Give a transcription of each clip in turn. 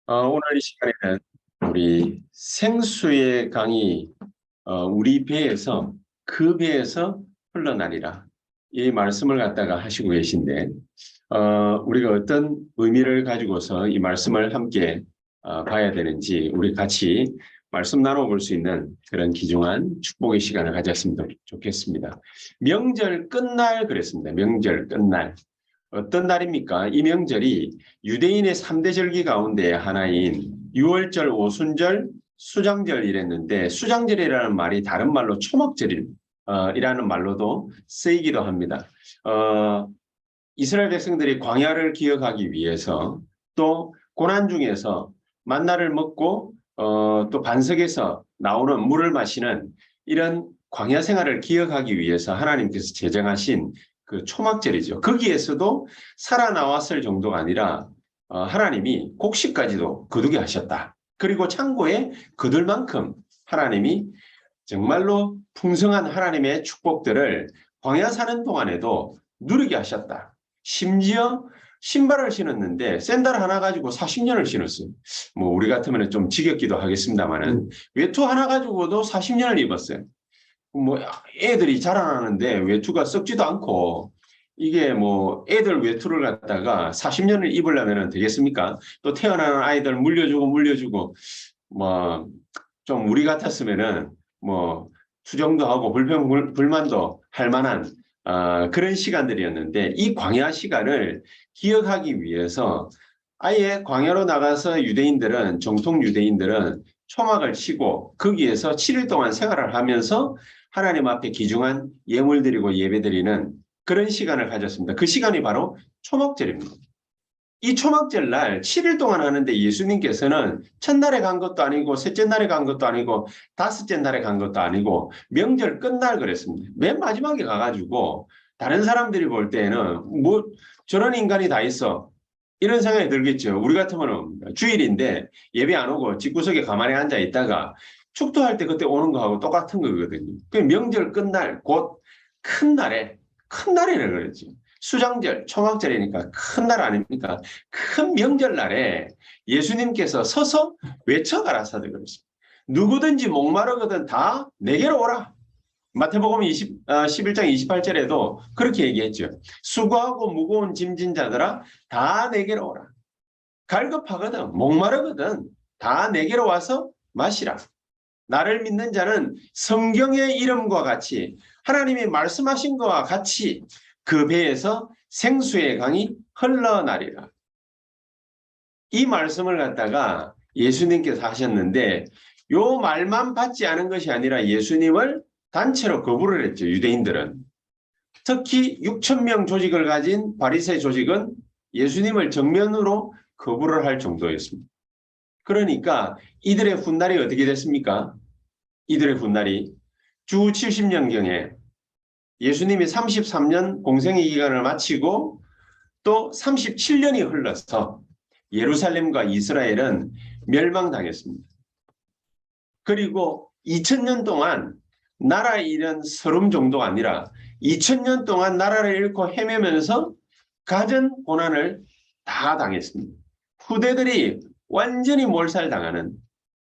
오늘 이 시간에는 우리 생수의 강이 우리 배에서 그 배에서 흘러나리라 이 말씀을 갖다가 하시고 계신데 우리가 어떤 의미를 가지고서 이 말씀을 함께 봐야 되는지 우리 같이 말씀 나눠볼 수 있는 그런 귀중한 축복의 시간을 가졌으면 좋겠습니다. 명절 끝날 그랬습니다. 명절 끝날. 어떤 날입니까? 이 명절이 유대인의 3대 절기 가운데 하나인 유월절, 오순절, 수장절 이랬는데 수장절이라는 말이 다른 말로 초막절이라는 말로도 쓰이기도 합니다. 이스라엘 백성들이 광야를 기억하기 위해서 또 고난 중에서 만나를 먹고 또 반석에서 나오는 물을 마시는 이런 광야 생활을 기억하기 위해서 하나님께서 제정하신 그 초막절이죠. 거기에서도 살아나왔을 정도가 아니라 하나님이 곡식까지도 거두게 하셨다. 그리고 창고에 거둘 만큼 하나님이 정말로 풍성한 하나님의 축복들을 광야 사는 동안에도 누리게 하셨다. 심지어 신발을 신었는데 샌들 하나 가지고 40년을 신었어요. 뭐 우리 같으면 좀 지겹기도 하겠습니다만은 외투 하나 가지고도 40년을 입었어요. 뭐 애들이 자라나는데 외투가 썩지도 않고 이게 뭐 애들 외투를 갖다가 40년을 입으려면 되겠습니까? 또 태어나는 아이들 물려주고 뭐 좀 우리 같았으면은 뭐 투정도 하고 불만도 할 만한 그런 시간들이었는데 이 광야 시간을 기억하기 위해서 아예 광야로 나가서 정통 유대인들은 초막을 치고 거기에서 7일 동안 생활을 하면서 하나님 앞에 귀중한 예물 드리고 예배 드리는 그런 시간을 가졌습니다. 그 시간이 바로 초막절입니다. 이 초막절 날 7일 동안 하는데 예수님께서는 첫날에 간 것도 아니고 셋째 날에 간 것도 아니고 다섯째 날에 간 것도 아니고 명절 끝날 그랬습니다. 맨 마지막에 가가지고 다른 사람들이 볼 때는 뭐 저런 인간이 다 있어. 이런 생각이 들겠죠. 우리 같으면 주일인데 예배 안 오고 집구석에 가만히 앉아 있다가 축도할 때 그때 오는 거하고 똑같은 거거든요. 그 명절 끝날 곧 큰 날이라 그랬죠. 수장절, 초막절이니까 큰 날 아닙니까? 큰 명절날에 예수님께서 서서 외쳐가라사대 그랬습니다. 누구든지 목마르거든 다 내게로 오라. 마태복음 11장 28절에도 그렇게 얘기했죠. 수고하고 무거운 짐진 자들아 다 내게로 오라. 갈급하거든 목마르거든 다 내게로 와서 마시라. 나를 믿는 자는 성경의 이름과 같이 하나님이 말씀하신 것과 같이 그 배에서 생수의 강이 흘러나리라. 이 말씀을 갖다가 예수님께서 하셨는데 요 말만 받지 않은 것이 아니라 예수님을 단체로 거부를 했죠. 유대인들은. 특히 6천 명 조직을 가진 바리새 조직은 예수님을 정면으로 거부를 할 정도였습니다. 그러니까 이들의 훗날이 어떻게 됐습니까? 이들의 훗날이 주 70년경에 예수님이 33년 공생의 기간을 마치고 또 37년이 흘러서 예루살렘과 이스라엘은 멸망당했습니다. 그리고 2000년 동안 나라 잃은 서름 정도가 아니라 2000년 동안 나라를 잃고 헤매면서 갖은 고난을 다 당했습니다. 후대들이 완전히 몰살당하는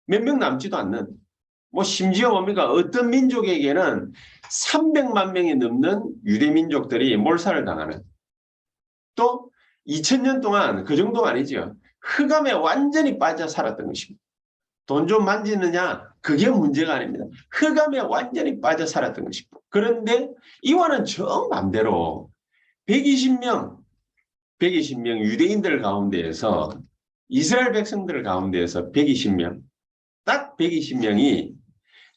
몇 명 남지도 않는 뭐 심지어 뭡니까 어떤 민족에게는 300만 명이 넘는 유대 민족들이 몰살을 당하는 또 2000년 동안 그 정도가 아니죠. 흑암에 완전히 빠져 살았던 것입니다. 돈 좀 만지느냐? 그게 문제가 아닙니다. 흑암에 완전히 빠져 살았던 것입니다. 그런데 이와는 정반대로 120명 유대인들 가운데에서 이스라엘 백성들 가운데에서 120명, 딱 120명이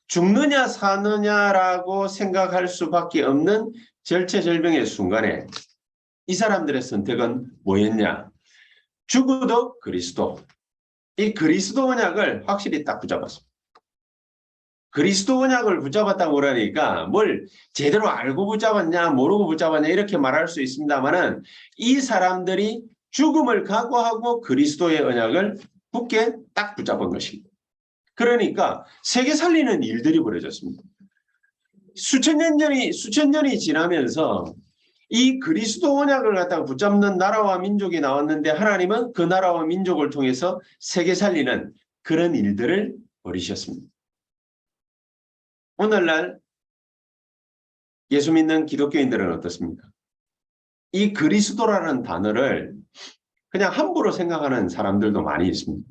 죽느냐 사느냐라고 생각할 수밖에 없는 절체절명의 순간에 이 사람들의 선택은 뭐였냐? 죽어도 그리스도. 이 그리스도 언약을 확실히 딱 붙잡았습니다. 그리스도 언약을 붙잡았다고 그러니까 뭘 제대로 알고 붙잡았냐 모르고 붙잡았냐 이렇게 말할 수 있습니다만은 이 사람들이 죽음을 각오하고 그리스도의 언약을 굳게 딱 붙잡은 것입니다. 그러니까 세계 살리는 일들이 벌어졌습니다. 수천 년이 지나면서 이 그리스도 언약을 갖다가 붙잡는 나라와 민족이 나왔는데 하나님은 그 나라와 민족을 통해서 세계 살리는 그런 일들을 벌이셨습니다. 오늘날 예수 믿는 기독교인들은 어떻습니까? 이 그리스도라는 단어를 그냥 함부로 생각하는 사람들도 많이 있습니다.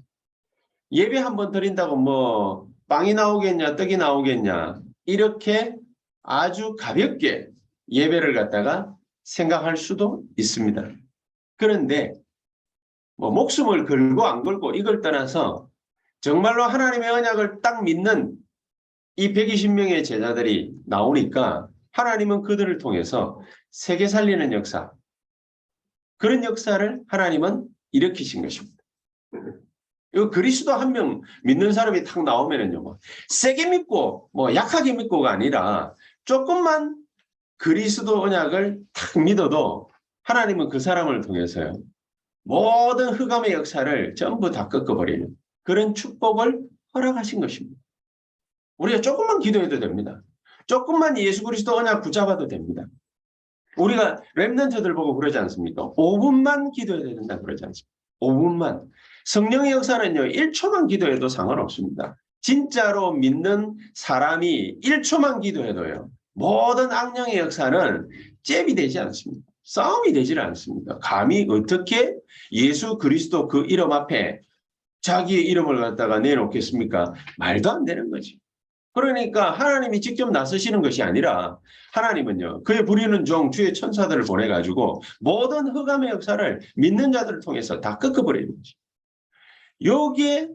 예배 한번 드린다고 뭐 빵이 나오겠냐 떡이 나오겠냐 이렇게 아주 가볍게 예배를 갖다가 생각할 수도 있습니다. 그런데 뭐 목숨을 걸고 안 걸고 이걸 떠나서 정말로 하나님의 언약을 딱 믿는 이 120명의 제자들이 나오니까 하나님은 그들을 통해서 세계 살리는 역사, 그런 역사를 하나님은 일으키신 것입니다. 이 그리스도 한 명 믿는 사람이 탁 나오면은요, 뭐 세게 믿고 뭐 약하게 믿고가 아니라 조금만 그리스도 언약을 탁 믿어도 하나님은 그 사람을 통해서요, 모든 흑암의 역사를 전부 다 꺾어버리는 그런 축복을 허락하신 것입니다. 우리가 조금만 기도해도 됩니다. 조금만 예수 그리스도 언약 붙잡아도 됩니다. 우리가 렘넌트들 보고 그러지 않습니까? 5분만 기도해야 된다 그러지 않습니까? 5분만. 성령의 역사는요, 1초만 기도해도 상관없습니다. 진짜로 믿는 사람이 1초만 기도해도요, 모든 악령의 역사는 잽이 되지 않습니다. 싸움이 되질 않습니다. 감히 어떻게 예수 그리스도 그 이름 앞에 자기의 이름을 갖다가 내놓겠습니까? 말도 안 되는 거지. 그러니까 하나님이 직접 나서시는 것이 아니라 하나님은요, 그의 부리는 종 주의 천사들을 보내가지고 모든 흑암의 역사를 믿는 자들을 통해서 다 꺾어버리는 거지. 여기에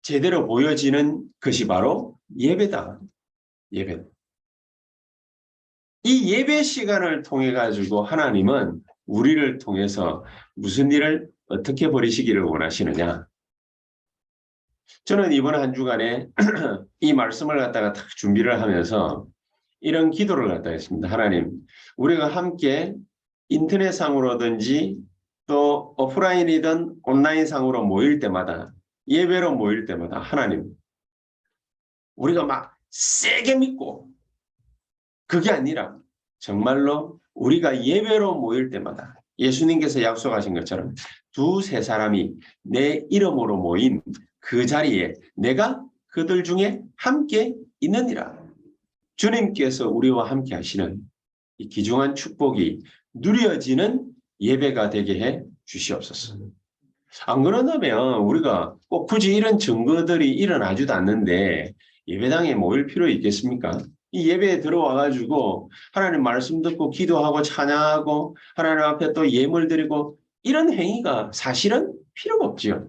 제대로 보여지는 것이 바로 예배다. 예배. 이 예배 시간을 통해 가지고 하나님은 우리를 통해서 무슨 일을 어떻게 벌이시기를 원하시느냐. 저는 이번 한 주간에 이 말씀을 갖다가 딱 준비를 하면서 이런 기도를 갖다 했습니다. 하나님, 우리가 함께 인터넷상으로든지 또 오프라인이든 온라인상으로 모일 때마다, 예배로 모일 때마다 하나님, 우리가 막 세게 믿고 그게 아니라 정말로 우리가 예배로 모일 때마다 예수님께서 약속하신 것처럼 두세 사람이 내 이름으로 모인 그 자리에 내가 그들 중에 함께 있느니라. 주님께서 우리와 함께 하시는 이 귀중한 축복이 누려지는 예배가 되게 해 주시옵소서. 안 그런다면 우리가 꼭 굳이 이런 증거들이 일어나지도 않는데 예배당에 모일 필요 있겠습니까? 이 예배에 들어와 가지고 하나님 말씀 듣고 기도하고 찬양하고 하나님 앞에 또 예물 드리고 이런 행위가 사실은 필요가 없지요.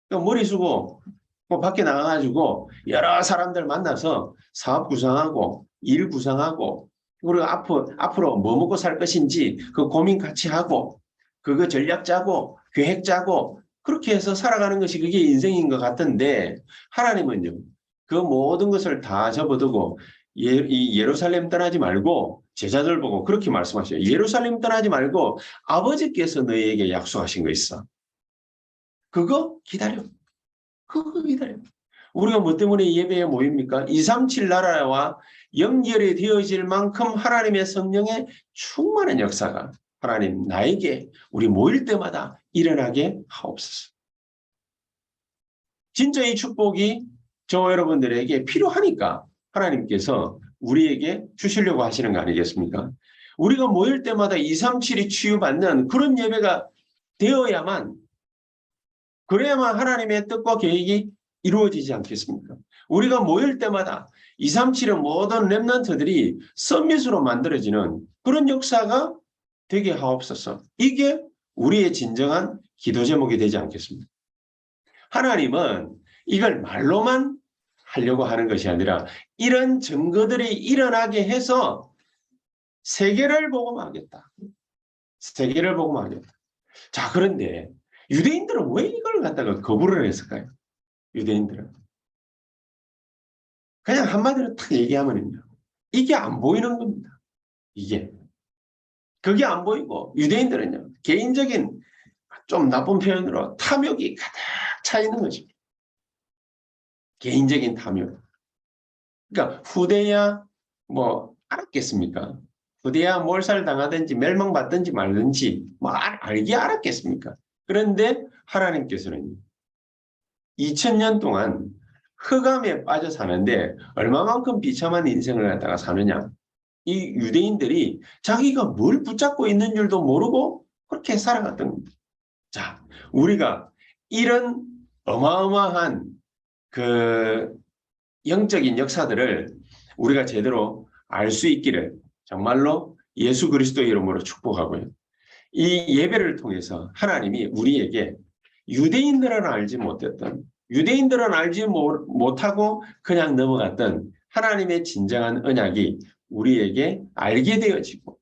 머리 쓰고 뭐 밖에 나가가지고 여러 사람들 만나서 사업 구상하고 일 구상하고 그리고 앞으로 뭐 먹고 살 것인지 그 고민 같이 하고 그거 전략 짜고 계획 짜고 그렇게 해서 살아가는 것이 그게 인생인 것 같은데 하나님은요, 그 모든 것을 다 접어두고 이 예루살렘 떠나지 말고 제자들 보고 그렇게 말씀하셔요. 예루살렘 떠나지 말고 아버지께서 너희에게 약속하신 거 있어. 그거 기다려. 그거 기다려. 우리가 뭐 때문에 예배에 모입니까? 237 나라와 연결이 되어질 만큼 하나님의 성령의 충만한 역사가 하나님 나에게 우리 모일 때마다 일어나게 하옵소서. 진짜 이 축복이 저와 여러분들에게 필요하니까 하나님께서 우리에게 주시려고 하시는 거 아니겠습니까? 우리가 모일 때마다 237이 치유받는 그런 예배가 되어야만, 그래야만 하나님의 뜻과 계획이 이루어지지 않겠습니까? 우리가 모일 때마다 237의 모든 렘넌트들이 서밋으로 만들어지는 그런 역사가 되게 하옵소서. 이게 우리의 진정한 기도 제목이 되지 않겠습니까? 하나님은 이걸 말로만 하려고 하는 것이 아니라 이런 증거들이 일어나게 해서 세계를 복음하겠다. 세계를 복음하겠다. 자, 그런데 유대인들은 왜 이걸 갖다가 거부를 했을까요? 유대인들은. 그냥 한마디로 딱 얘기하면요, 이게 안 보이는 겁니다. 이게. 그게 안 보이고 유대인들은요, 개인적인 좀 나쁜 표현으로 탐욕이 가득 차 있는 거죠. 개인적인 탐욕. 그러니까 후대야 뭐 알았겠습니까? 부대야 몰살당하든지 멸망받든지 말든지 뭐 알기 알았겠습니까? 그런데 하나님께서는 2000년 동안 흑암에 빠져 사는데 얼마만큼 비참한 인생을 갖다가 사느냐. 이 유대인들이 자기가 뭘 붙잡고 있는 줄도 모르고 그렇게 살아갔던 겁니다. 자, 우리가 이런 어마어마한 그 영적인 역사들을 우리가 제대로 알 수 있기를 정말로 예수 그리스도의 이름으로 축복하고요. 이 예배를 통해서 하나님이 우리에게 유대인들은 알지 못했던, 유대인들은 알지 못하고 그냥 넘어갔던 하나님의 진정한 언약이 우리에게 알게 되어지고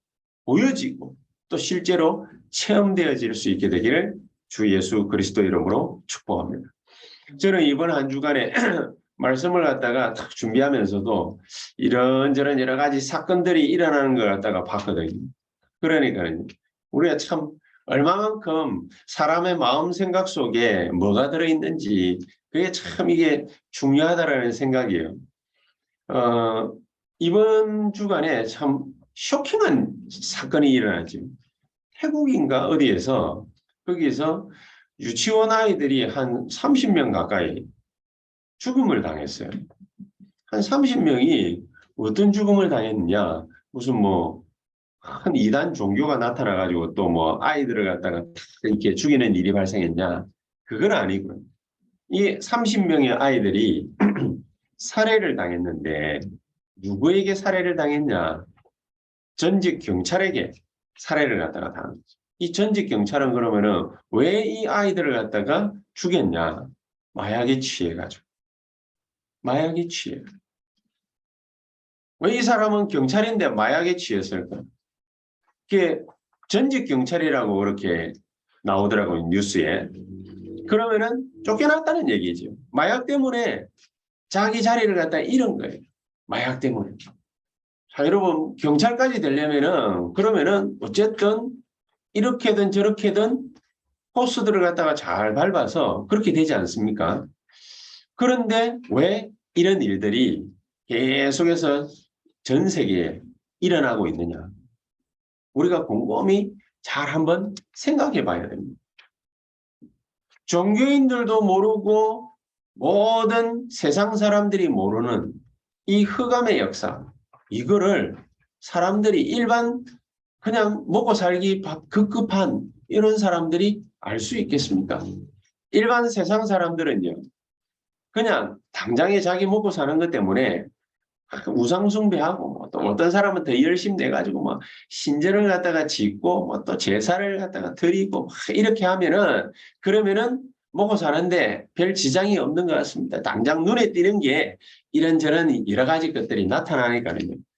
보여지고 또 실제로 체험되어질 수 있게 되기를 주 예수 그리스도 이름으로 축복합니다. 저는 이번 한 주간에 말씀을 갖다가 딱 준비하면서도 이런저런 여러 가지 사건들이 일어나는 걸 갖다가 봤거든요. 그러니까 우리가 참 얼마만큼 사람의 마음 생각 속에 뭐가 들어있는지 그게 참 이게 중요하다라는 생각이에요. 이번 주간에 참 쇼킹한 사건이 일어났죠. 태국인가 어디에서 거기서 유치원 아이들이 한 30명 가까이 죽음을 당했어요. 한 30명이 어떤 죽음을 당했느냐. 무슨 뭐 한 이단 종교가 나타나가지고 또 뭐 아이들을 갖다가 이렇게 죽이는 일이 발생했냐. 그건 아니고요. 이 30명의 아이들이 살해를 당했는데 누구에게 살해를 당했냐. 전직 경찰에게 살해를 갖다가 당한 거죠. 이 전직 경찰은 그러면은 왜 이 아이들을 갖다가 죽였냐. 마약에 취해가지고. 마약에 취해. 왜 이 사람은 경찰인데 마약에 취했을까? 그게 전직 경찰이라고 그렇게 나오더라고요, 뉴스에. 그러면은 쫓겨났다는 얘기죠. 마약 때문에 자기 자리를 갖다 잃은 거예요. 마약 때문에. 자, 여러분, 경찰까지 되려면은, 그러면은, 어쨌든, 이렇게든 저렇게든 코스들을 갖다가 잘 밟아서 그렇게 되지 않습니까? 그런데 왜 이런 일들이 계속해서 전 세계에 일어나고 있느냐? 우리가 곰곰이 잘 한번 생각해 봐야 됩니다. 종교인들도 모르고 모든 세상 사람들이 모르는 이 흑암의 역사, 이거를 사람들이 일반 그냥 먹고 살기 급급한 이런 사람들이 알 수 있겠습니까? 일반 세상 사람들은요, 그냥 당장에 자기 먹고 사는 것 때문에 우상숭배하고 뭐 또 어떤 사람은 더 열심히 내가지고 뭐 신전을 갖다가 짓고 뭐 또 제사를 갖다가 드리고 이렇게 하면은 그러면은 먹고 사는데 별 지장이 없는 것 같습니다. 당장 눈에 띄는 게 이런저런 여러 가지 것들이 나타나니까요.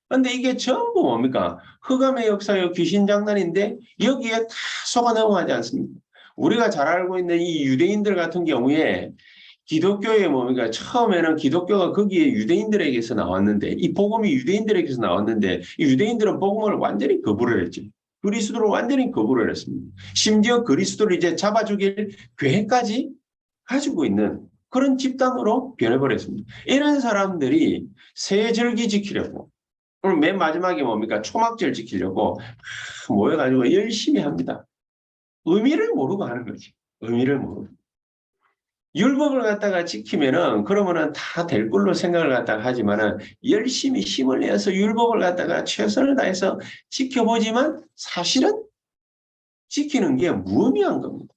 근데 이게 전부 뭡니까? 흑암의 역사요, 귀신 장난인데 여기에 다 속아 넘어가지 않습니까? 우리가 잘 알고 있는 이 유대인들 같은 경우에 기독교에 뭡니까? 처음에는 기독교가 거기에 유대인들에게서 나왔는데 이 복음이 유대인들에게서 나왔는데 이 유대인들은 복음을 완전히 거부를 했죠. 그리스도를 완전히 거부를 했습니다. 심지어 그리스도를 이제 잡아 죽일 계획까지 가지고 있는 그런 집단으로 변해버렸습니다. 이런 사람들이 새 절기 지키려고 오늘 맨 마지막에 뭡니까? 초막절 지키려고 모여가지고 열심히 합니다. 의미를 모르고 하는 거지. 의미를 모르고. 율법을 갖다가 지키면은 그러면은 다 될 걸로 생각을 갖다가 하지만은 열심히 힘을 내서 율법을 갖다가 최선을 다해서 지켜보지만 사실은 지키는 게 무의미한 겁니다.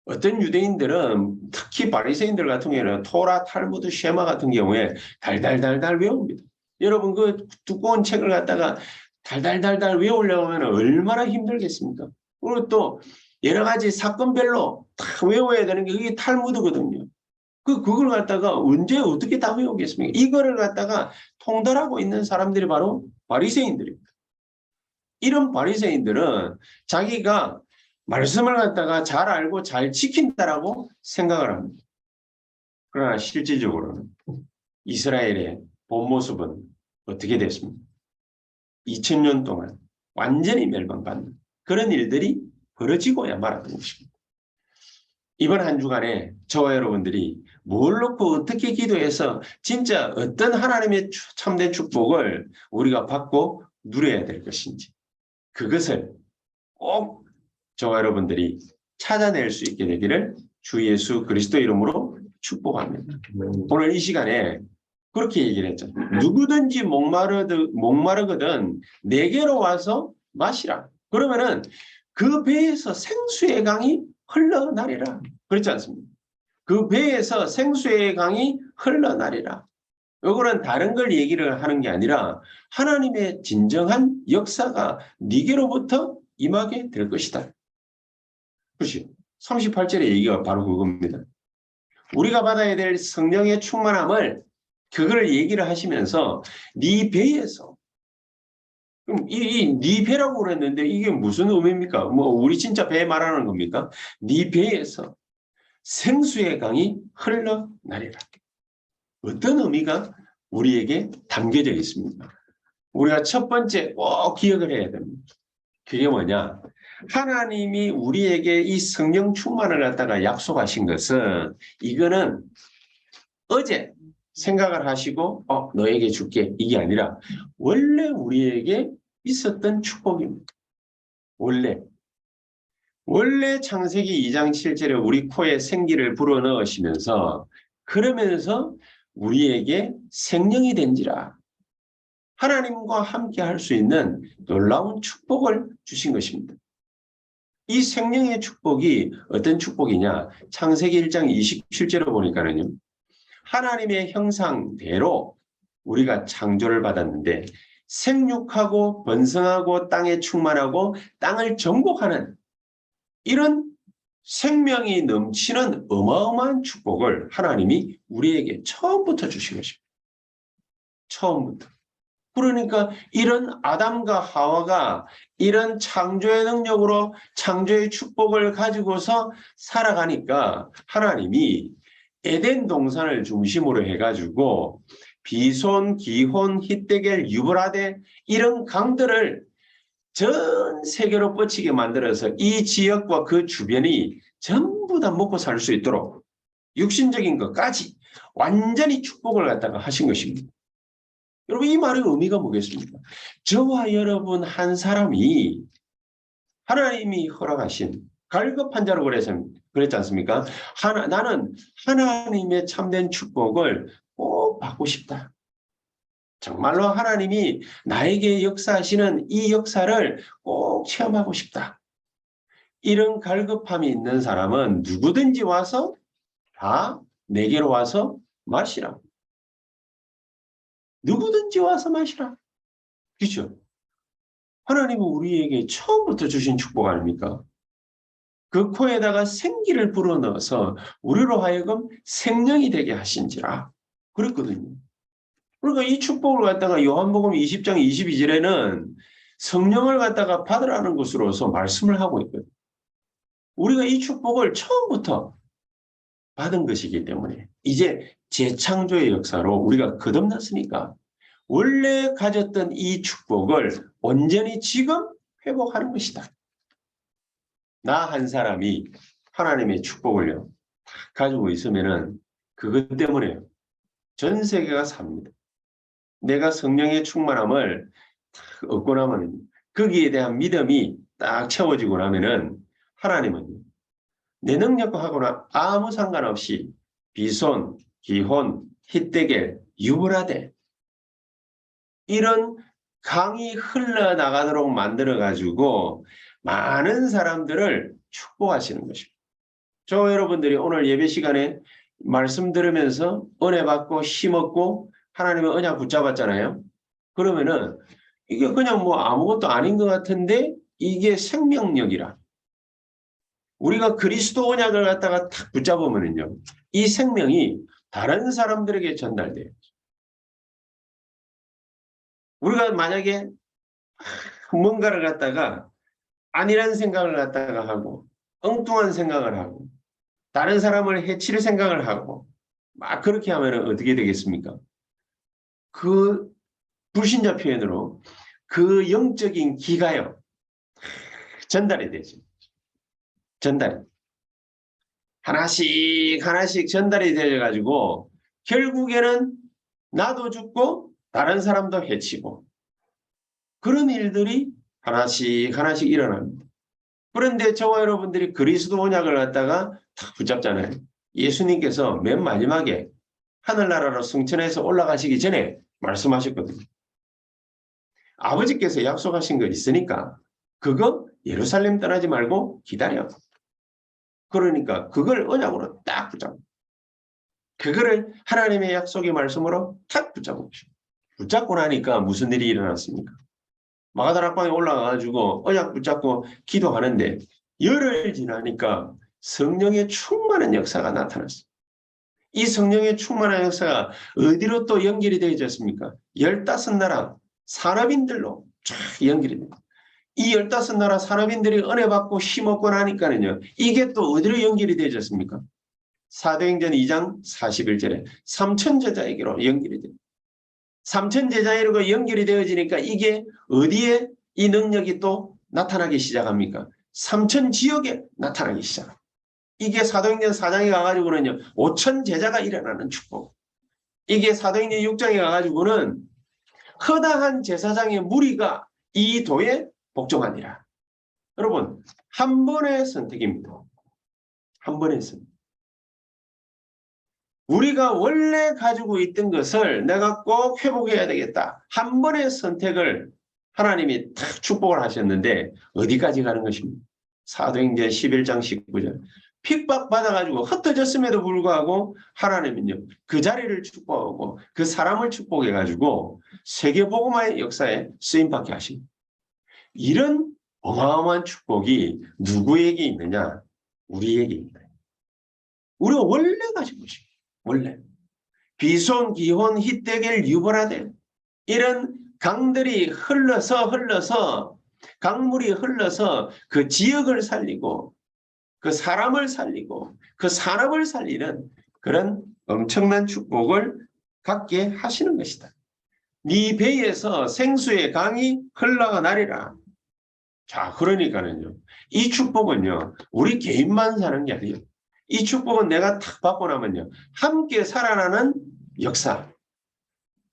어떤 유대인들은 특히 바리새인들 같은 경우에는 토라, 탈무드, 쉐마 같은 경우에 달달달달 외웁니다. 여러분 그 두꺼운 책을 갖다가 달달달달 외우려고 하면 얼마나 힘들겠습니까? 그리고 또 여러 가지 사건별로 다 외워야 되는 게 그게 탈무드거든요. 그걸 갖다가 언제 어떻게 다 외우겠습니까? 이거를 갖다가 통달하고 있는 사람들이 바로 바리새인들입니다. 이런 바리새인들은 자기가 말씀을 갖다가 잘 알고 잘 지킨다라고 생각을 합니다. 그러나 실질적으로는 이스라엘의 본 모습은 어떻게 됐습니까? 2000년 동안 완전히 멸망받는 그런 일들이 벌어지고야 말았던 것입니다. 이번 한 주간에 저와 여러분들이 뭘 놓고 어떻게 기도해서 진짜 어떤 하나님의 참된 축복을 우리가 받고 누려야 될 것인지 그것을 꼭 저와 여러분들이 찾아낼 수 있게 되기를 주 예수 그리스도 이름으로 축복합니다. 오늘 이 시간에 그렇게 얘기를 했죠. 누구든지 목마르거든 내게로 와서 마시라. 그러면은 그 배에서 생수의 강이 흘러나리라. 그렇지 않습니까? 그 배에서 생수의 강이 흘러나리라. 이거는 다른 걸 얘기를 하는 게 아니라 하나님의 진정한 역사가 네게로부터 임하게 될 것이다. 그렇죠. 38절의 얘기가 바로 그겁니다. 우리가 받아야 될 성령의 충만함을 그걸 얘기를 하시면서 네 배에서 그럼 네 배라고 그랬는데 이게 무슨 의미입니까? 뭐 우리 진짜 배 말하는 겁니까? 네 배에서 생수의 강이 흘러나리라. 어떤 의미가 우리에게 담겨져 있습니까? 우리가 첫 번째 꼭 기억을 해야 됩니다. 그게 뭐냐? 하나님이 우리에게 이 성령 충만을 갖다가 약속하신 것은 이거는 어제 생각을 하시고 너에게 줄게 이게 아니라 원래 우리에게 있었던 축복입니다. 원래 창세기 2장 7절에 우리 코에 생기를 불어넣으시면서 그러면서 우리에게 생명이 된지라 하나님과 함께 할 수 있는 놀라운 축복을 주신 것입니다. 이 생명의 축복이 어떤 축복이냐? 창세기 1장 27절을 보니까는요. 하나님의 형상대로 우리가 창조를 받았는데 생육하고 번성하고 땅에 충만하고 땅을 정복하는 이런 생명이 넘치는 어마어마한 축복을 하나님이 우리에게 처음부터 주신 것입니다. 처음부터. 그러니까 이런 아담과 하와가 이런 창조의 능력으로 창조의 축복을 가지고서 살아가니까 하나님이 에덴 동산을 중심으로 해가지고 비손, 기혼, 히데겔, 유브라데 이런 강들을 전 세계로 뻗치게 만들어서 이 지역과 그 주변이 전부 다 먹고 살 수 있도록 육신적인 것까지 완전히 축복을 갖다가 하신 것입니다. 여러분 이 말의 의미가 뭐겠습니까? 저와 여러분 한 사람이 하나님이 허락하신 갈급한 자로 그랬지 않습니까? 나는 하나님의 참된 축복을 꼭 받고 싶다. 정말로 하나님이 나에게 역사하시는 이 역사를 꼭 체험하고 싶다. 이런 갈급함이 있는 사람은 누구든지 와서 다 내게로 와서 마시라. 누구든지 와서 마시라. 그렇죠? 하나님은 우리에게 처음부터 주신 축복 아닙니까? 그 코에다가 생기를 불어넣어서 우리로 하여금 생명이 되게 하신지라. 그랬거든요. 그러니까 이 축복을 갖다가 요한복음 20장 22절에는 성령을 갖다가 받으라는 것으로서 말씀을 하고 있거든요. 우리가 이 축복을 처음부터 받은 것이기 때문에 이제 재창조의 역사로 우리가 거듭났으니까 원래 가졌던 이 축복을 온전히 지금 회복하는 것이다. 나 한 사람이 하나님의 축복을요 가지고 있으면은 그것 때문에 전 세계가 삽니다. 내가 성령의 충만함을 딱 얻고 나면 거기에 대한 믿음이 딱 채워지고 나면은 하나님은 내 능력하고는 아무 상관없이 비손, 기혼, 히데겔, 유브라데 이런 강이 흘러나가도록 만들어가지고 많은 사람들을 축복하시는 것입니다. 저 여러분들이 오늘 예배 시간에 말씀 들으면서 은혜 받고 힘없고 하나님의 언약 붙잡았잖아요. 그러면은 이게 그냥 뭐 아무것도 아닌 것 같은데 이게 생명력이라. 우리가 그리스도 언약을 갖다가 탁 붙잡으면은요. 이 생명이 다른 사람들에게 전달돼요. 우리가 만약에 뭔가를 갖다가 아니란 생각을 갖다가 하고 엉뚱한 생각을 하고 다른 사람을 해칠 생각을 하고 막 그렇게 하면 어떻게 되겠습니까? 그 불신자 표현으로 그 영적인 기가요. 전달이 되죠. 전달. 하나씩 전달이 되어가지고 결국에는 나도 죽고 다른 사람도 해치고 그런 일들이 하나씩 하나씩 일어납니다. 그런데 저와 여러분들이 그리스도 언약을 갖다가 다 붙잡잖아요. 예수님께서 맨 마지막에 하늘나라로 승천해서 올라가시기 전에 말씀하셨거든요. 아버지께서 약속하신 거 있으니까 그거 예루살렘 떠나지 말고 기다려. 그러니까 그걸 언약으로 딱 붙잡고 그거를 하나님의 약속의 말씀으로 탁 붙잡고 붙잡고 나니까 무슨 일이 일어났습니까? 마가다락방에 올라가가지고 언약 붙잡고 기도하는데 열흘 지나니까 성령의 충만한 역사가 나타났어요. 이 성령의 충만한 역사가 어디로 또 연결이 되어졌습니까? 15나라 산업인들로 쫙 연결이 됩니다. 이 15나라 산업인들이 은혜 받고 힘없고 나니까는요. 이게 또 어디로 연결이 되어졌습니까? 사도행전 2장 41절에 삼천제자에게로 연결이 됩니다. 삼천제자에게 연결이 되어지니까 이게 어디에 이 능력이 또 나타나기 시작합니까? 삼천지역에 나타나기 시작합니다. 이게 사도행전 4장에 가가지고는요. 5천 제자가 일어나는 축복. 이게 사도행전 6장에 가가지고는 허다한 제사장의 무리가 이 도에 복종하니라. 여러분 한 번의 선택입니다. 한 번의 선택. 우리가 원래 가지고 있던 것을 내가 꼭 회복해야 되겠다. 한 번의 선택을 하나님이 탁 축복을 하셨는데 어디까지 가는 것입니까? 사도행전 11장 19절. 핍박받아가지고 흩어졌음에도 불구하고 하나님은요. 그 자리를 축복하고 그 사람을 축복해가지고 세계복음화의 역사에 쓰임받게 하십니다. 이런 어마어마한 축복이 누구에게 있느냐? 우리에게 있다. 우리가 원래 가지고 있습니다. 원래. 비손, 기혼, 히데겔, 유보라데 이런 강들이 흘러서 강물이 흘러서 그 지역을 살리고 그 사람을 살리고 그 산업을 살리는 그런 엄청난 축복을 갖게 하시는 것이다. 네 배에서 생수의 강이 흘러나리라. 자, 그러니까는요. 이 축복은요. 우리 개인만 사는 게 아니에요. 이 축복은 내가 탁 받고 나면요. 함께 살아나는 역사.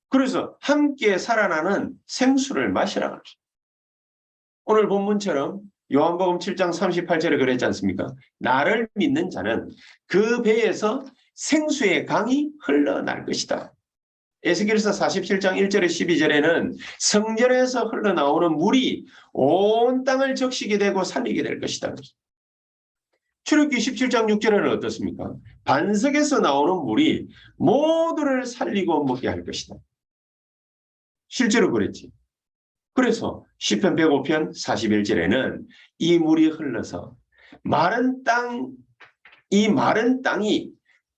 그래서 함께 살아나는 생수를 마시라고 합니다. 오늘 본문처럼 요한복음 7장 38절에 그랬지 않습니까? 나를 믿는 자는 그 배에서 생수의 강이 흘러날 것이다. 에스겔서 47장 1절에 12절에는 성전에서 흘러나오는 물이 온 땅을 적시게 되고 살리게 될 것이다. 출애굽기 17장 6절에는 어떻습니까? 반석에서 나오는 물이 모두를 살리고 먹게 할 것이다. 실제로 그랬지. 그래서 시편 105편 41절에는 이 물이 흘러서 이 마른 땅이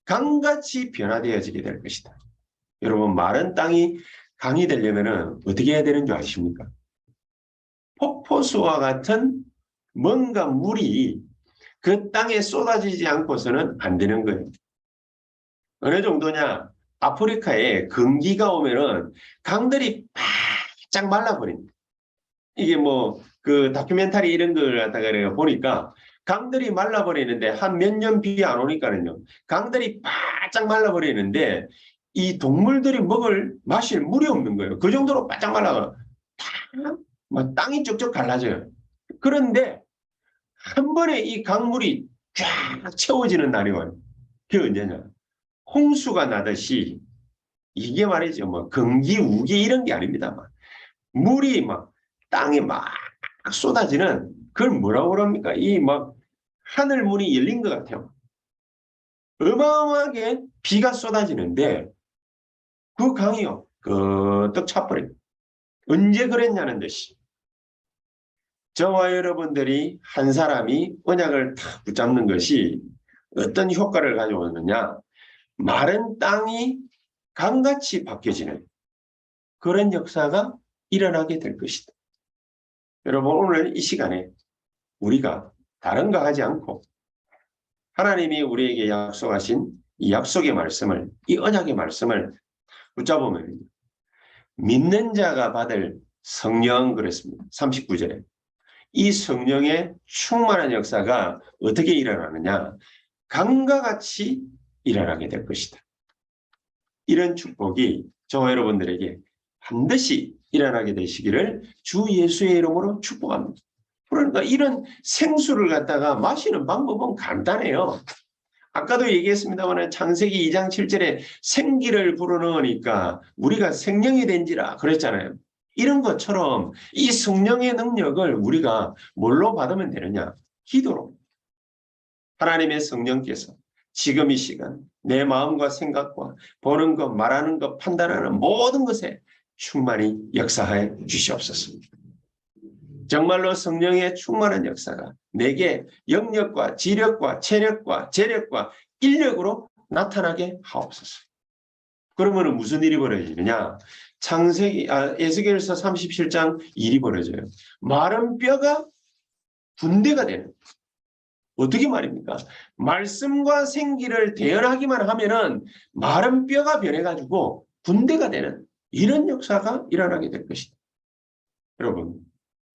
강같이 변화되어지게 될 것이다. 여러분 마른 땅이 강이 되려면 어떻게 해야 되는 줄 아십니까? 폭포수와 같은 뭔가 물이 그 땅에 쏟아지지 않고서는 안 되는 거예요. 어느 정도냐? 아프리카에 건기가 오면은 강들이 바짝 말라버립니다. 이게 뭐 그 다큐멘터리 이런 걸 갖다가 보니까 강들이 말라버리는데 한 몇 년 비 안 오니까는요. 강들이 바짝 말라버리는데 이 동물들이 마실 물이 없는 거예요. 그 정도로 바짝 말라가 막 땅이 쪽쪽 갈라져요. 그런데 한 번에 이 강물이 쫙 채워지는 날이 와요. 그게 언제냐? 홍수가 나듯이 이게 말이죠. 뭐 건기, 우기 이런 게 아닙니다. 물이 막 땅에 막 쏟아지는 그걸 뭐라고 그럽니까? 이 막 하늘 문이 열린 것 같아요. 어마어마하게 비가 쏟아지는데 그 강이요. 그떡 차버려요. 언제 그랬냐는 듯이. 저와 여러분들이 한 사람이 언약을 탁 붙잡는 것이 어떤 효과를 가져오느냐. 마른 땅이 강같이 바뀌어지는 그런 역사가 일어나게 될 것이다. 여러분 오늘 이 시간에 우리가 다른 거 하지 않고 하나님이 우리에게 약속하신 이 약속의 말씀을 이 언약의 말씀을 붙잡으면 믿는 자가 받을 성령 그랬습니다. 39절에 이 성령의 충만한 역사가 어떻게 일어나느냐 강과 같이 일어나게 될 것이다. 이런 축복이 저와 여러분들에게 반드시 일어나게 되시기를 주 예수의 이름으로 축복합니다. 그러니까 이런 생수를 갖다가 마시는 방법은 간단해요. 아까도 얘기했습니다만 창세기 2장 7절에 생기를 불어넣으니까 우리가 생명이 된지라 그랬잖아요. 이런 것처럼 이 성령의 능력을 우리가 뭘로 받으면 되느냐? 기도로. 하나님의 성령께서 지금 이 시간 내 마음과 생각과 보는 것, 말하는 것, 판단하는 모든 것에 충만히 역사해 주시옵소서. 정말로 성령의 충만한 역사가 내게 영력과 지력과 체력과 재력과 인력으로 나타나게 하옵소서. 그러면 무슨 일이 벌어지느냐? 에스겔서 37장 일이 벌어져요. 마른 뼈가 군대가 되는. 어떻게 말입니까? 말씀과 생기를 대연하기만 하면은 마른 뼈가 변해가지고 군대가 되는 이런 역사가 일어나게 될 것이다. 여러분,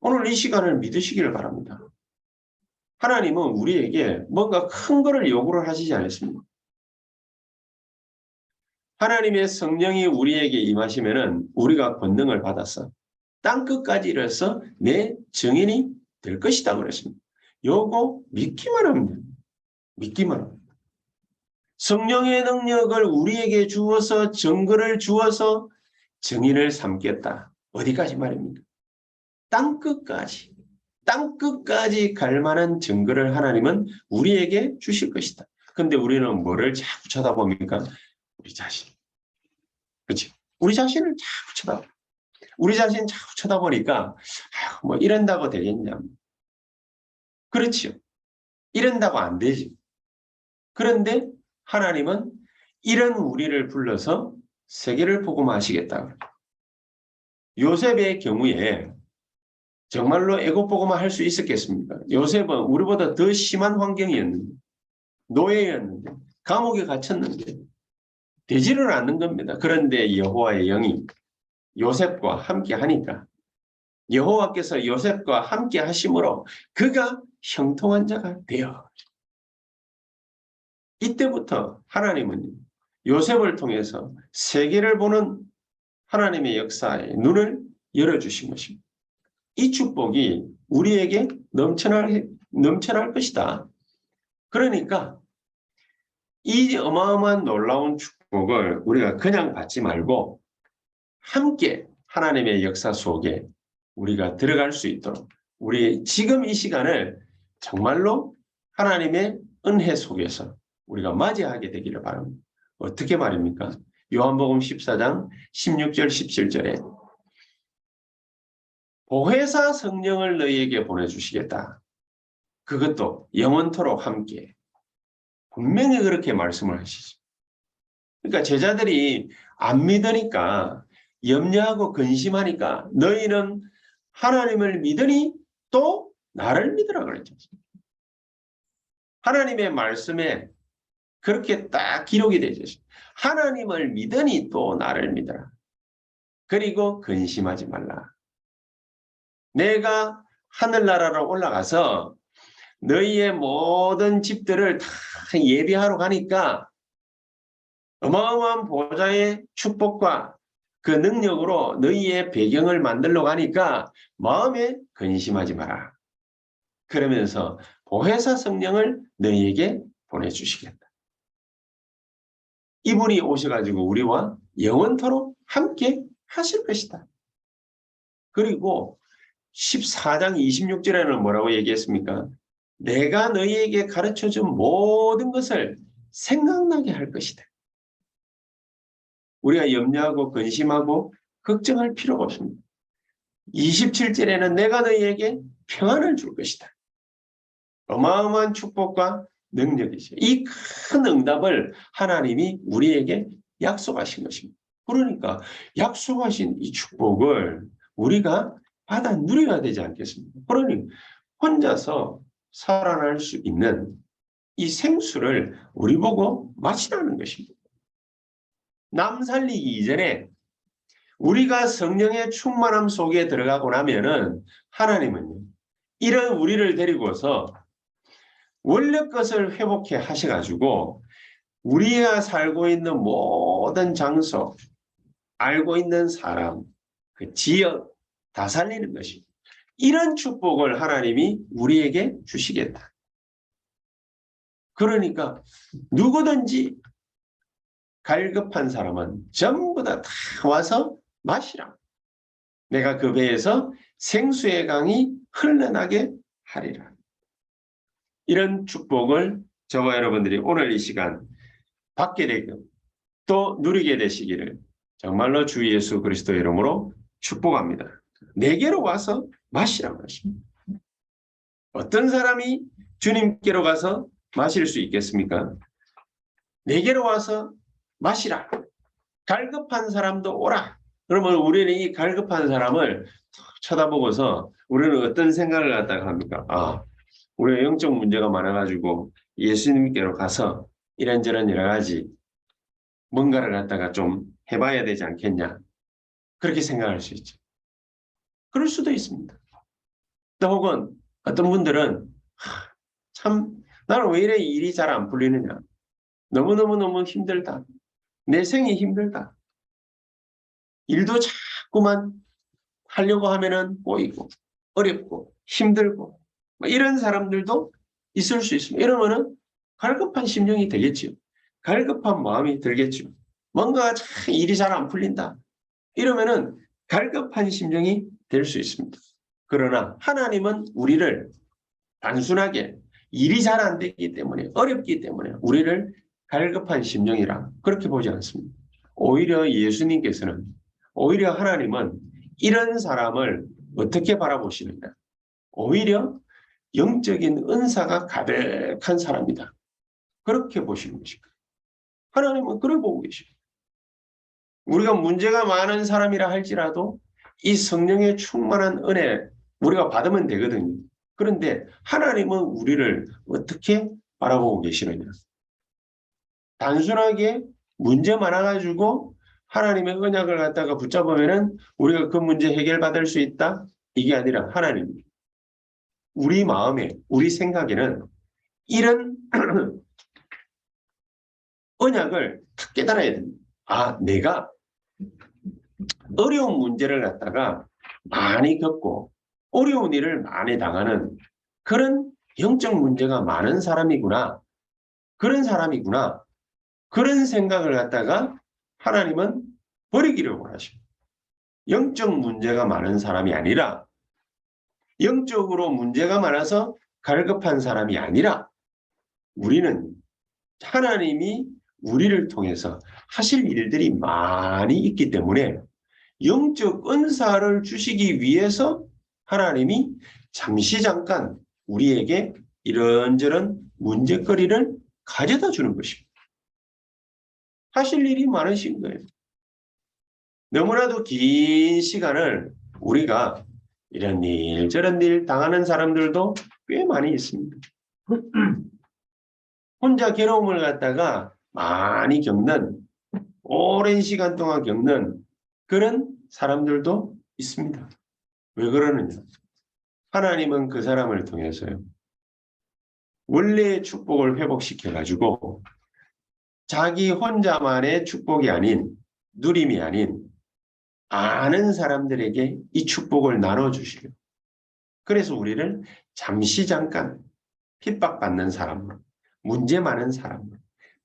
오늘 이 시간을 믿으시기를 바랍니다. 하나님은 우리에게 뭔가 큰 거를 요구를 하시지 않았습니다. 하나님의 성령이 우리에게 임하시면은 우리가 권능을 받아서 땅끝까지 이르러서 내 증인이 될 것이다 그랬습니다. 요거 믿기만 하면 됩니다. 믿기만 합니다. 성령의 능력을 우리에게 주어서 증거를 주어서 증인을 삼겠다. 어디까지 말입니까? 땅끝까지 갈 만한 증거를 하나님은 우리에게 주실 것이다. 근데 우리는 뭐를 자꾸 쳐다봅니까? 우리 자신. 그렇지? 우리 자신을 자꾸 쳐다봐. 우리 자신 자꾸 쳐다보니까 뭐 이런다고 되겠냐? 그렇지요. 이런다고 안 되지. 그런데 하나님은 이런 우리를 불러서 세계를 복음화하시겠다. 요셉의 경우에 정말로 애국 복음화 할 수 있었겠습니까? 요셉은 우리보다 더 심한 환경이었는데, 노예였는데, 감옥에 갇혔는데 되지를 않는 겁니다. 그런데 여호와의 영이 요셉과 함께 하니까 여호와께서 요셉과 함께 하심으로 그가 형통한 자가 되어. 이때부터 하나님은 요셉을 통해서 세계를 보는 하나님의 역사에 눈을 열어주신 것입니다. 이 축복이 우리에게 넘쳐날 것이다. 그러니까 이 어마어마한 놀라운 축복을 우리가 그냥 받지 말고 함께 하나님의 역사 속에 우리가 들어갈 수 있도록 우리 지금 이 시간을 정말로 하나님의 은혜 속에서 우리가 맞이하게 되기를 바랍니다. 어떻게 말입니까? 요한복음 14장 16절 17절에 보혜사 성령을 너희에게 보내주시겠다. 그것도 영원토록 함께. 분명히 그렇게 말씀을 하시죠. 그러니까 제자들이 안 믿으니까 염려하고 근심하니까 너희는 하나님을 믿으니 또 나를 믿으라 그랬죠. 하나님의 말씀에 그렇게 딱 기록이 되죠. 하나님을 믿으니 또 나를 믿어라. 그리고 근심하지 말라. 내가 하늘나라로 올라가서 너희의 모든 집들을 다 예비하러 가니까 어마어마한 보좌의 축복과 그 능력으로 너희의 배경을 만들러 가니까 마음에 근심하지 마라. 그러면서 보혜사 성령을 너희에게 보내주시겠다. 이분이 오셔가지고 우리와 영원토록 함께 하실 것이다. 그리고 14장 26절에는 뭐라고 얘기했습니까? 내가 너희에게 가르쳐준 모든 것을 생각나게 할 것이다. 우리가 염려하고 근심하고 걱정할 필요가 없습니다. 27절에는 내가 너희에게 평안을 줄 것이다. 어마어마한 축복과 능력이죠. 이 큰 응답을 하나님이 우리에게 약속하신 것입니다. 그러니까 약속하신 이 축복을 우리가 받아 누려야 되지 않겠습니까? 그러니 혼자서 살아날 수 있는 이 생수를 우리 보고 마시라는 것입니다. 남 살리기 이전에 우리가 성령의 충만함 속에 들어가고 나면은 하나님은요, 이런 우리를 데리고서 원래 것을 회복해 하셔가지고 우리가 살고 있는 모든 장소, 알고 있는 사람, 그 지역 다 살리는 것입니다. 이런 축복을 하나님이 우리에게 주시겠다. 그러니까 누구든지 갈급한 사람은 전부 다 와서 마시라. 내가 그 배에서 생수의 강이 흘러나게 하리라. 이런 축복을 저와 여러분들이 오늘 이 시간 받게 되고 또 누리게 되시기를 정말로 주 예수 그리스도의 이름으로 축복합니다. 내게로 와서 마시라고 하십니다. 어떤 사람이 주님께로 가서 마실 수 있겠습니까? 내게로 와서 마시라. 갈급한 사람도 오라. 그러면 우리는 이 갈급한 사람을 쳐다보고서 우리는 어떤 생각을 갖다가 합니까? 아, 우리가 영적 문제가 많아가지고 예수님께로 가서 이런저런 여러 가지 뭔가를 갖다가 좀 해봐야 되지 않겠냐. 그렇게 생각할 수 있죠. 그럴 수도 있습니다. 또 혹은 어떤 분들은 참 나는 왜 이래 일이 잘 안 풀리느냐. 너무너무 힘들다. 내 생이 힘들다. 일도 자꾸만 하려고 하면은 꼬이고 어렵고 힘들고 이런 사람들도 있을 수 있습니다. 이러면은 갈급한 심령이 되겠죠. 갈급한 마음이 들겠죠. 뭔가 참 일이 잘 안 풀린다. 이러면은 갈급한 심령이 될 수 있습니다. 그러나 하나님은 우리를 단순하게 일이 잘 안 되기 때문에 어렵기 때문에 우리를 갈급한 심령이라 그렇게 보지 않습니다. 오히려 예수님께서는 오히려 하나님은 이런 사람을 어떻게 바라보시느냐. 오히려 영적인 은사가 가득한 사람이다. 그렇게 보시는 것입니다. 하나님은 그걸 보고 계십니다. 우리가 문제가 많은 사람이라 할지라도 이 성령의 충만한 은혜 우리가 받으면 되거든요. 그런데 하나님은 우리를 어떻게 바라보고 계시느냐. 단순하게 문제 많아가지고 하나님의 언약을 갖다가 붙잡으면은 우리가 그 문제 해결받을 수 있다? 이게 아니라 하나님, 우리 마음에, 우리 생각에는 이런 언약을 탁 깨달아야 됩니다. 아, 내가 어려운 문제를 갖다가 많이 겪고 어려운 일을 많이 당하는 그런 영적 문제가 많은 사람이구나. 그런 사람이구나. 그런 생각을 갖다가 하나님은 버리기를 원하십니다. 영적 문제가 많은 사람이 아니라 영적으로 문제가 많아서 갈급한 사람이 아니라 우리는 하나님이 우리를 통해서 하실 일들이 많이 있기 때문에 영적 은사를 주시기 위해서 하나님이 잠시 잠깐 우리에게 이런저런 문제거리를 가져다 주는 것입니다. 하실 일이 많으신 거예요. 너무나도 긴 시간을 우리가 이런 일 저런 일 당하는 사람들도 꽤 많이 있습니다. 혼자 괴로움을 갖다가 많이 겪는 오랜 시간 동안 겪는 그런 사람들도 있습니다. 왜 그러느냐? 하나님은 그 사람을 통해서요. 원래의 축복을 회복시켜가지고 자기 혼자만의 축복이 아닌 누림이 아닌 아는 사람들에게 이 축복을 나눠주시려. 그래서 우리를 잠시 잠깐 핍박받는 사람으로 문제 많은 사람으로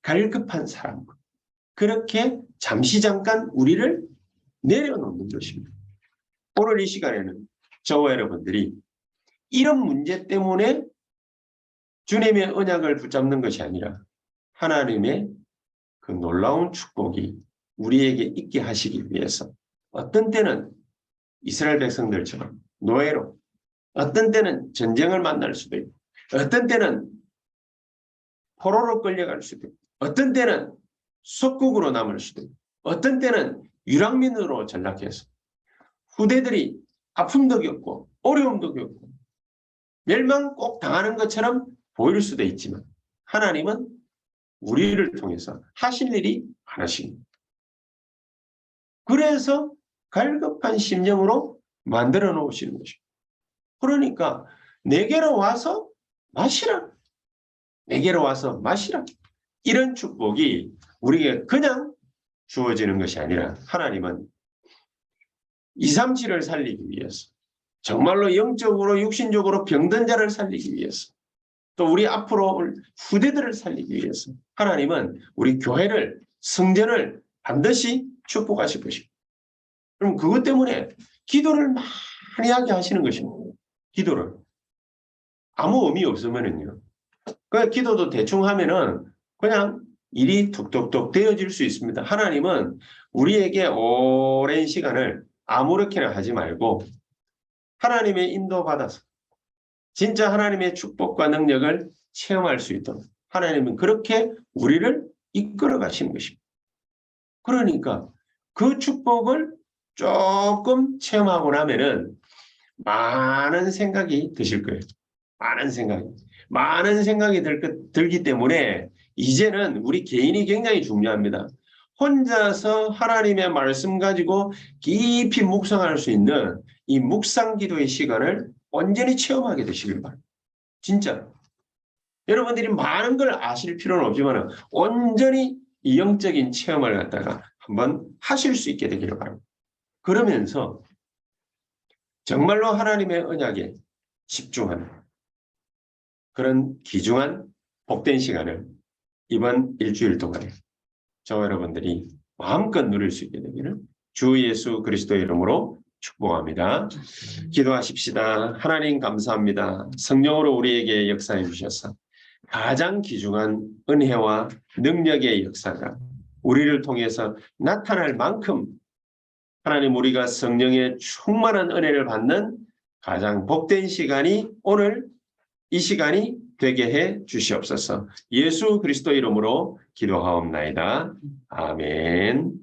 갈급한 사람으로 그렇게 잠시 잠깐 우리를 내려놓는 것입니다. 오늘 이 시간에는 저와 여러분들이 이런 문제 때문에 주님의 언약을 붙잡는 것이 아니라 하나님의 그 놀라운 축복이 우리에게 있게 하시기 위해서 어떤 때는 이스라엘 백성들처럼 노예로 어떤 때는 전쟁을 만날 수도 있고 어떤 때는 포로로 끌려갈 수도 있고 어떤 때는 속국으로 남을 수도 있고 어떤 때는 유랑민으로 전락해서 후대들이 아픔도 겪고 어려움도 겪고 멸망 꼭 당하는 것처럼 보일 수도 있지만 하나님은 우리를 통해서 하실 일이 많으십니다. 그래서 갈급한 심령으로 만들어 놓으시는 것입니다. 그러니까 내게로 와서 마시라. 내게로 와서 마시라. 이런 축복이 우리에게 그냥 주어지는 것이 아니라 하나님은 237을 살리기 위해서, 정말로 영적으로 육신적으로 병든 자를 살리기 위해서, 또 우리 앞으로 올 후대들을 살리기 위해서 하나님은 우리 교회를, 성전을 반드시 축복하실 것입니다. 그럼 그것 때문에 기도를 많이 하게 하시는 것입니다. 기도를. 아무 의미 없으면은요. 그 기도도 대충 하면은 그냥 일이 툭툭툭 되어질 수 있습니다. 하나님은 우리에게 오랜 시간을 아무렇게나 하지 말고 하나님의 인도받아서 진짜 하나님의 축복과 능력을 체험할 수 있도록 하나님은 그렇게 우리를 이끌어 가시는 것입니다. 그러니까 그 축복을 조금 체험하고 나면은 많은 생각이 드실 거예요. 많은 생각이 들기 때문에 이제는 우리 개인이 굉장히 중요합니다. 혼자서 하나님의 말씀 가지고 깊이 묵상할 수 있는 이 묵상 기도의 시간을 온전히 체험하게 되시길 바랍니다. 진짜. 여러분들이 많은 걸 아실 필요는 없지만 온전히 이 영적인 체험을 갖다가 한번 하실 수 있게 되기를 바랍니다. 그러면서 정말로 하나님의 언약에 집중하는 그런 귀중한 복된 시간을 이번 일주일 동안에 저와 여러분들이 마음껏 누릴 수 있게 되기를 주 예수 그리스도의 이름으로 축복합니다. 기도하십시다. 하나님 감사합니다. 성령으로 우리에게 역사해 주셔서 가장 귀중한 은혜와 능력의 역사가 우리를 통해서 나타날 만큼 하나님 우리가 성령의 충만한 은혜를 받는 가장 복된 시간이 오늘 이 시간이 되게 해 주시옵소서. 예수 그리스도 이름으로 기도하옵나이다. 아멘.